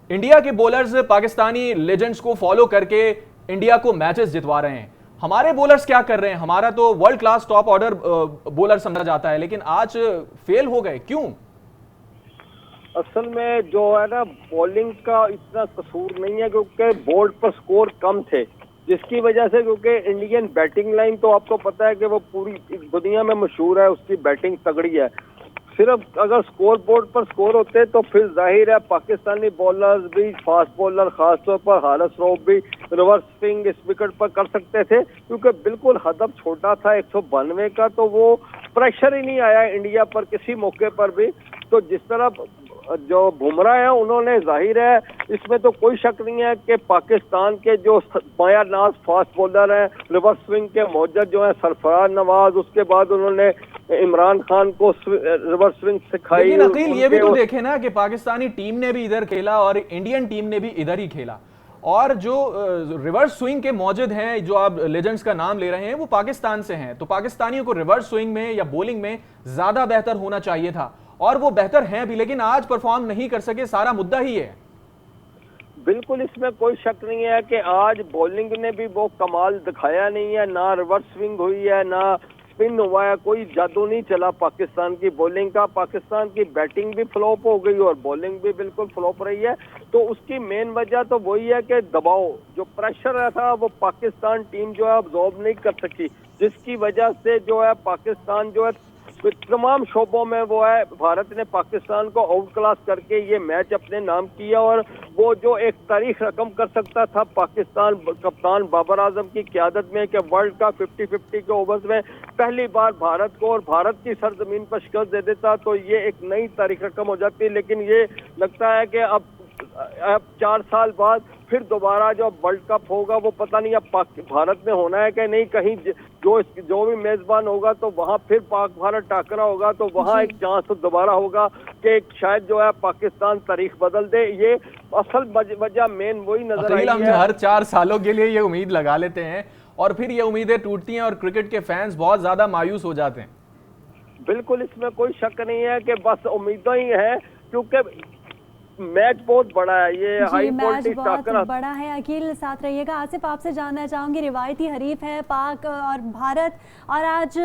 India के bowlers Pakistani legends को follow करके इंडिया को मैचेस जितवा रहे हैं। हमारे बॉलर्स क्या कर रहे हैं? हमारा तो world class top order bowler समझा जाता है, लेकिन आज फेल हो गए, क्यों? असल में जो है ना, बॉलिंग का इतना कसूर नहीं है क्योंकि बोर्ड पर स्कोर कम थे, जिसकी वजह से, क्योंकि इंडियन बैटिंग लाइन तो आपको पता है कि वो पूरी दुनिया में मशहूर है, उसकी बैटिंग तगड़ी है। सिर्फ अगर स्कोर बोर्ड पर स्कोर होते तो फिर जाहिर है पाकिस्तानी बॉलर्स भी, फास्ट बॉलर खासतौर पर हारिस रऊफ भी रिवर्स स्विंग इस विकेट पर कर सकते थे, क्योंकि बिल्कुल हदफ छोटा था 192 का, तो वो प्रेशर ही नहीं आया इंडिया पर किसी मौके पर भी। तो जिस तरह जो बुमराह है, उन्होंने, जाहिर है इसमें तो कोई शक नहीं है कि पाकिस्तान के जो मायानाज फास्ट बॉलर हैं, रिवर्स स्विंग के मौजूद जो है सरफराज नवाज, उसके बाद उन्होंने इमरान खान को रिवर्स स्विंग सिखाई। लेकिन अकील ये भी तो देखे ना कि पाकिस्तानी टीम ने भी इधर खेला और इंडियन टीम ने भी इधर ही खेला, और जो रिवर्स स्विंग के मौजूद हैं, जो आप लेजेंड्स का नाम ले रहे हैं, वो पाकिस्तान से हैं। तो पाकिस्तानियों को रिवर्स स्विंग में या बॉलिंग में ज्यादा बेहतर होना चाहिए था, और वो बेहतर हैं भी, लेकिन आज परफॉर्म नहीं कर सके। सारा मुद्दा ही है। बिल्कुल, इसमें कोई शक नहीं है कि आज बॉलिंग ने भी वो कमाल दिखाया नहीं है, ना रिवर्स स्विंग हुई है, ना स्पिन हुआ है, कोई जादू नहीं चला पाकिस्तान की बॉलिंग का। पाकिस्तान की बैटिंग भी फ्लॉप हो गई और बॉलिंग भी बिल्कुल फ्लॉप रही है। तो उसकी मेन वजह तो वही है कि दबाव, जो प्रेशर था वो पाकिस्तान टीम जो है अब्जॉर्ब नहीं कर सकी, जिसकी वजह से जो है पाकिस्तान जो है तमाम शोबों में वो है, भारत ने पाकिस्तान को आउट क्लास करके ये मैच अपने नाम किया। और वो जो एक तारीख रकम कर सकता था पाकिस्तान कप्तान बाबर आजम की क़यादत में कि वर्ल्ड का 50-50 के ओवर्स में पहली बार भारत को और भारत की सरजमीन पर शिकस्त दे देता, तो ये एक नई तारीख रकम हो जाती। लेकिन ये लगता है कि अब 4 साल बाद फिर दोबारा जो वर्ल्ड कप होगा वो पता नहीं अब भारत में होना है कि नहीं, कहीं जो भी मेजबान होगा तो वहां फिर पाक भारत टाकरा होगा, तो वहां एक चांस तो दोबारा होगा कि शायद जो है पाकिस्तान तारीख बदल दे। ये असल वजह मेन वही नजर आई है। हर 4 सालों के लिए ये उम्मीद लगा लेते हैं और फिर ये उम्मीदें टूटती हैं और क्रिकेट के फैंस बहुत ज्यादा मायूस हो जाते हैं। बिल्कुल, इसमें कोई शक नहीं है कि बस उम्मीदें ही है, क्योंकि मैच बहुत बड़ा है, ये हाई वोल्टेज बहुत बड़ा है। अकील साथ रहिएगा। आसिफ, आपसे जानना चाहूंगी, रिवायती हरीफ है पाक और भारत, और आज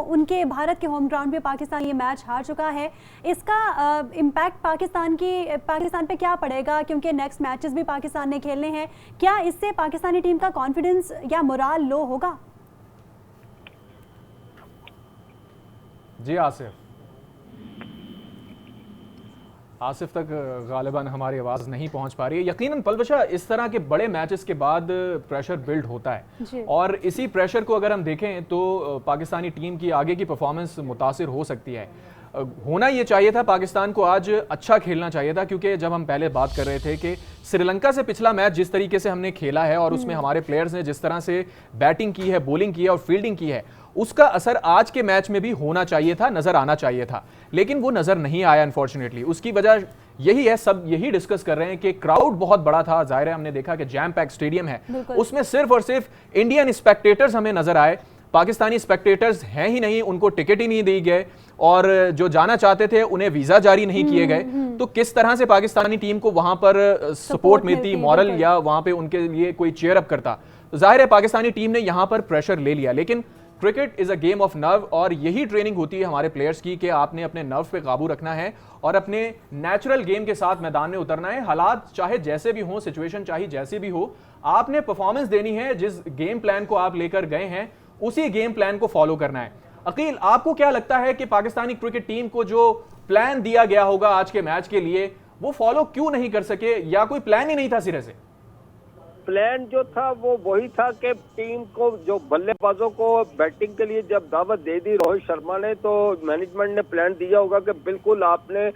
उनके भारत के होम ग्राउंड पे पाकिस्तान ये मैच हार चुका है। इसका इम्पैक्ट पाकिस्तान पे क्या पड़ेगा, क्योंकि नेक्स्ट मैचेस भी पाकिस्तान ने खेलने हैं? क्या इससे पाकिस्तानी टीम का कॉन्फिडेंस या मोराल लो होगा? जी आसिफ तक गालिबन हमारी आवाज़ नहीं पहुंच पा रही है। यकीनन पलवशा, इस तरह के बड़े मैचेस के बाद प्रेशर बिल्ड होता है, और इसी प्रेशर को अगर हम देखें तो पाकिस्तानी टीम की आगे की परफॉर्मेंस मुतासिर हो सकती है। होना ये चाहिए था, पाकिस्तान को आज अच्छा खेलना चाहिए था, क्योंकि जब हम पहले बात कर रहे थे कि श्रीलंका से पिछला मैच जिस तरीके से हमने खेला है और उसमें हमारे प्लेयर्स ने जिस तरह से बैटिंग की है, बॉलिंग की है और फील्डिंग की है, उसका असर आज के मैच में भी होना चाहिए था, नजर आना चाहिए था, लेकिन वो नजर नहीं आया अनफॉर्चुनेटली। उसकी वजह यही है, सब यही डिस्कस कर रहे हैं कि क्राउड बहुत बड़ा था। जाहिर है, हमने देखा कि जैम पैक स्टेडियम है, उसमें सिर्फ और सिर्फ इंडियन स्पेक्टेटर्स हमें नजर आए, पाकिस्तानी स्पेक्टेटर्स हैं ही नहीं, उनको टिकट ही नहीं दिए गए, और जो जाना चाहते थे उन्हें वीजा जारी नहीं किए गए। तो किस तरह से पाकिस्तानी टीम को वहां पर सपोर्ट मिलती, मॉरल, या वहां पे उनके लिए कोई चीयर अप करता? तो जाहिर है पाकिस्तानी टीम ने यहां पर प्रेशर ले लिया। लेकिन cricket is a game of nerve, और यही ट्रेनिंग होती है हमारे प्लेयर्स की कि आपने अपने नर्व पे काबू रखना है और अपने नेचुरल गेम के साथ मैदान में उतरना है। हालात चाहे जैसे भी हो, सिचुएशन चाहे जैसे भी हो, आपने परफॉर्मेंस देनी है। जिस गेम प्लान को आप लेकर गए हैं उसी गेम प्लान को फॉलो करना है। अकील, आपको क्या लगता है कि पाकिस्तानी क्रिकेट टीम को जो प्लान दिया गया होगा आज के मैच के लिए, वो फॉलो क्यों नहीं कर सके, या कोई प्लान ही नहीं था सिरे से? प्लान जो था वो वही था कि टीम को, जो बल्लेबाजों को बैटिंग के लिए जब दावत दे दी रोहित शर्मा ने, तो मैनेजमेंट ने प्लान दिया होगा कि बिल्कुल आपने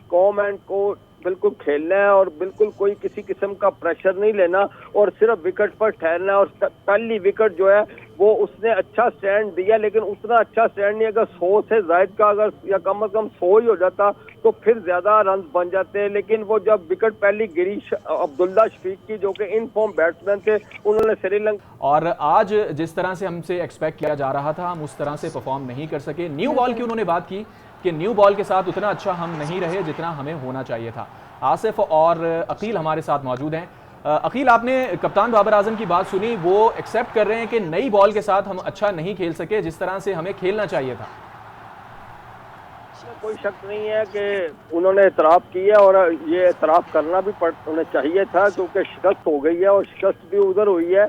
कॉम एंड को बिल्कुल खेलना है और बिल्कुल कोई किसी किस्म का प्रेशर नहीं लेना और सिर्फ विकेट पर ठहरना है। और पहली विकेट जो है वो उसने अच्छा स्टैंड दिया, लेकिन उतना अच्छा स्टैंड नहीं। अगर 100 से जायद का अगर या कम से कम 100 ही हो जाता तो फिर ज्यादा रन बन जाते हैं। लेकिन वो जब विकेट पहली गिरी अब्दुल्ला शफीक की, जो कि इन फॉर्म बैट्समैन थे, उन्होंने श्रीलंका, और आज जिस तरह से हमसे एक्सपेक्ट किया जा रहा था हम उस तरह से परफॉर्म नहीं कर सके। न्यू बॉल की उन्होंने बात की कि न्यू बॉल के साथ उतना अच्छा हम नहीं रहे जितना हमें होना चाहिए था। आसिफ और अकील हमारे साथ मौजूद हैं। अकील, आपने कप्तान बाबर आजम की बात सुनी, वो एक्सेप्ट कर रहे हैं कि नई बॉल के साथ हम अच्छा नहीं खेल सके जिस तरह से हमें खेलना चाहिए था। कोई शक नहीं है कि उन्होंने एतराफ़ किया और ये एतराफ़ करना भी उन्हें चाहिए था, क्योंकि शिकस्त हो गई है और शिकस्त भी उधर हुई है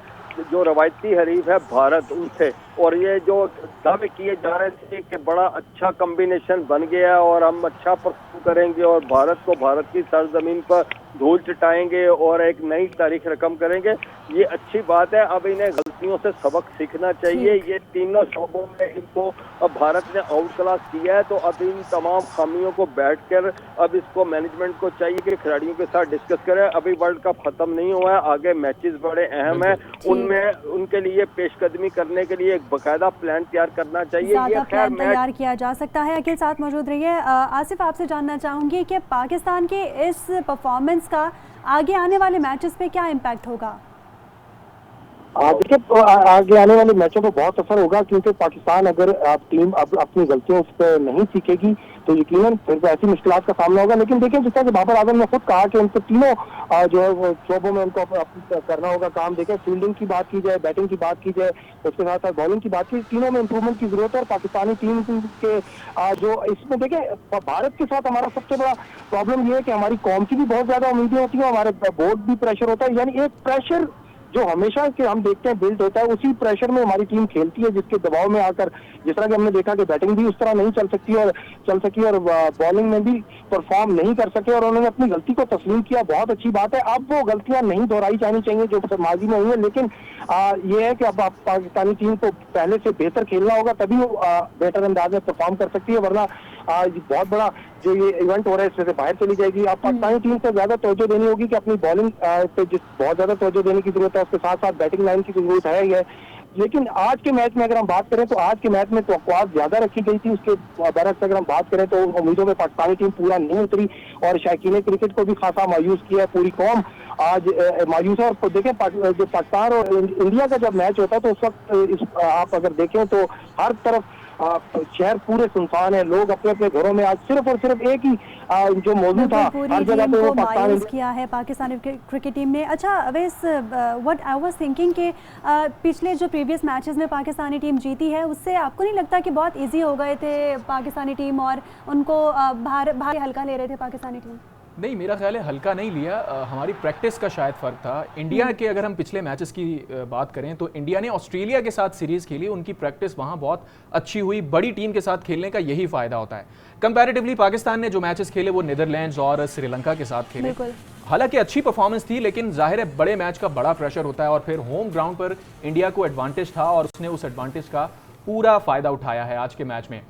जो रवायती हरीफ है भारत उनसे। और ये जो दावे किए जा रहे थे कि बड़ा अच्छा कॉम्बिनेशन बन गया और हम अच्छा परफॉर्म करेंगे और भारत को भारत की सरजमीन पर धूल चटाएंगे और एक नई तारीख रकम करेंगे, ये अच्छी बात है। अब इन्हें गलतियों से सबक सीखना चाहिए। ये तीनों शोबों में इनको अब भारत ने आउट क्लास किया है, तो अब इन तमाम खामियों को बैठकर अब इसको मैनेजमेंट को चाहिए कि खिलाड़ियों के साथ डिस्कस करें। अभी वर्ल्ड कप खत्म नहीं हुआ है, आगे मैचेस बड़े अहम है, उनमें उनके लिए पेशकदमी करने के लिए एक बाकायदा प्लान तैयार करना चाहिए। ये प्लान तैयार किया जा सकता है। अकील साथ मौजूद रहिए। आसिफ, आपसे जानना चाहूंगी कि पाकिस्तान के इस परफॉर्मेंस का आगे आने वाले मैचेस पे क्या इम्पैक्ट होगा? देखिए, आगे आने वाले मैचों पर बहुत असर होगा, क्योंकि पाकिस्तान अगर टीम अब अपनी गलतियों से नहीं सीखेगी तो यकीनन फिर ऐसी मुश्किलात का सामना होगा। लेकिन देखिए, जिस तरह से बाबर आजम ने खुद कहा कि उनको तीनों जो है शोबों में उनको करना होगा काम। देखें, फील्डिंग की बात की जाए, बैटिंग की बात की जाए, उसके साथ साथ बॉलिंग की बात की, तीनों में इंप्रूवमेंट की जरूरत है। और पाकिस्तानी टीम के जो इसमें देखें, भारत के साथ हमारा सबसे बड़ा प्रॉब्लम यह है कि हमारी कौम की भी बहुत ज्यादा उम्मीदें होती हैं, हमारे बोर्ड भी प्रेशर होता है। यानी एक प्रेशर जो हमेशा के हम देखते हैं बिल्ड होता है, उसी प्रेशर में हमारी टीम खेलती है, जिसके दबाव में आकर जिस तरह कि हमने देखा कि बैटिंग भी उस तरह नहीं चल सकी और बॉलिंग में भी परफॉर्म नहीं कर सके और उन्होंने अपनी गलती को तस्लीम किया। बहुत अच्छी बात है। अब वो गलतियां नहीं दोहराई जानी चाहिए जो माजी में हुई है। लेकिन ये है कि अब पाकिस्तानी टीम को पहले से बेहतर खेलना होगा, तभी वो बेहतर अंदाज में परफॉर्म कर सकती है, वरना बहुत बड़ा जो ये इवेंट हो रहा है इसमें से बाहर चली जाएगी। अब पाकिस्तानी टीम को ज्यादा तवज्जो देनी होगी कि अपनी बॉलिंग पे बहुत ज्यादा तवज्जो देने की जरूरत है, उसके साथ साथ बैटिंग लाइन की जरूरत है ही है। लेकिन आज के मैच में अगर हम बात करें तो आज के मैच में तवक्कुआत ज्यादा रखी गई थी, उसके बरअक्स अगर हम बात करें तो उम्मीदों में पाकिस्तानी टीम पूरा नहीं उतरी और शायकीन क्रिकेट को भी खासा मायूस किया है। पूरी कौम आज मायूस है। और देखें, जो पाकिस्तान और इंडिया का जब मैच होता है तो उस वक्त आप अगर देखें तो हर तरफ शहर पूरे सुनसान है, लोग अपने अपने घरों में आज सिर्फ और सिर्फ एक ही जो मौजूद था हर जगह पे वो मायूस किया है पाकिस्तानी क्रिकेट टीम ने। अच्छा Awais, what I was thinking कि पिछले जो प्रीवियस मैचेस में पाकिस्तानी टीम जीती है उससे आपको नहीं लगता कि बहुत इजी हो गए थे पाकिस्तानी टीम और उनको भारी हल्का ले रहे थे पाकिस्तानी टीम? नहीं, मेरा ख्याल है हल्का नहीं लिया, हमारी प्रैक्टिस का शायद फ़र्क था। इंडिया के अगर हम पिछले मैचेस की बात करें तो इंडिया ने ऑस्ट्रेलिया के साथ सीरीज़ खेली, उनकी प्रैक्टिस वहाँ बहुत अच्छी हुई। बड़ी टीम के साथ खेलने का यही फ़ायदा होता है। कंपैरेटिवली पाकिस्तान ने जो मैचेस खेले वो नीदरलैंड्स और श्रीलंका के साथ खेले, हालांकि अच्छी परफॉर्मेंस थी, लेकिन जाहिर है बड़े मैच का बड़ा प्रेशर होता है और फिर होम ग्राउंड पर इंडिया को एडवांटेज था और उसने उस एडवांटेज का पूरा फ़ायदा उठाया है आज के मैच में।